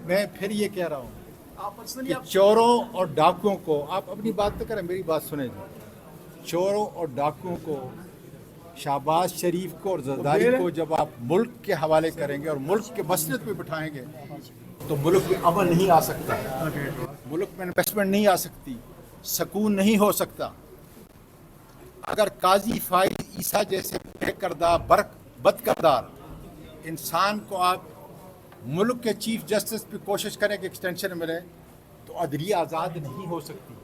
मैं फिर ये कह रहा हूँ कि चोरों और डाकुओं को, आप अपनी बात तो करें, मेरी बात सुने जी। चोरों और डाकुओं को, शहबाज शरीफ को और जरदारी को जब आप मुल्क के हवाले करेंगे और मुल्क के मसनद पे बिठाएंगे तो मुल्क में अमन नहीं आ सकता, मुल्क में इन्वेस्टमेंट नहीं आ सकती, सुकून नहीं हो सकता। अगर काजी फाइज ईसा जैसे बदकरदार इंसान को आप मुल्क के चीफ जस्टिस पे कोशिश करें कि एक्सटेंशन मिले तो अदलिया आज़ाद नहीं हो सकती।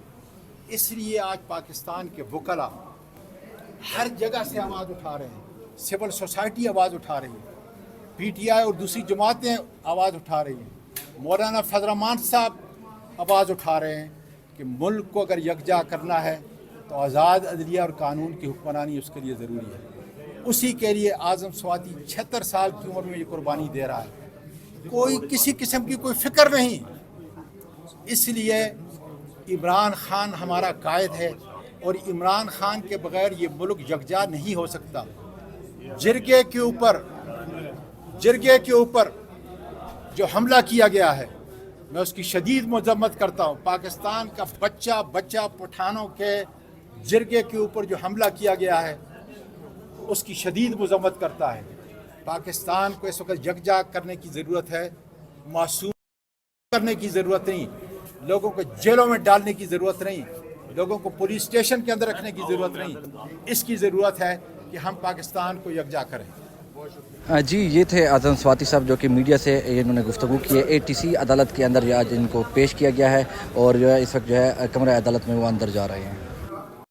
इसलिए आज पाकिस्तान के वकला हर जगह से आवाज़ उठा रहे हैं, सिविल सोसाइटी आवाज़ उठा रही है, PTI और दूसरी जमातें आवाज़ उठा रही हैं, मौलाना फजल रहमान साहब आवाज़ उठा रहे हैं कि मुल्क को अगर यकजा करना है तो आज़ाद अदलिया और कानून की हुक्मरानी उसके लिए ज़रूरी है। उसी के लिए आज़म स्वाति 76 साल की उम्र में ये कुर्बानी दे रहा है, कोई किसी किस्म की कोई फ़िक्र नहीं। इसलिए इमरान खान हमारा कायद है और इमरान खान के बगैर ये मुल्क यकजा नहीं हो सकता। जिरगे के ऊपर जो हमला किया गया है, मैं उसकी शदीद मजम्मत करता हूँ। पाकिस्तान का बच्चा पठानों के जिरगे के ऊपर जो हमला किया गया है उसकी शदीद मजम्मत करता है। पाकिस्तान को इस वक्त यकजा करने की ज़रूरत है, मासूम करने की ज़रूरत नहीं, लोगों को जेलों में डालने की ज़रूरत नहीं, लोगों को पुलिस स्टेशन के अंदर रखने की ज़रूरत नहीं। इसकी ज़रूरत है कि हम पाकिस्तान को यकजा करें। जी, ये थे आज़म स्वाति साहब जो कि मीडिया से इन्होंने गुफ्तगू की है। ATC अदालत के अंदर आज इनको पेश किया गया है और जो है इस वक्त जो है कमरा अदालत में वो अंदर जा रहे हैं।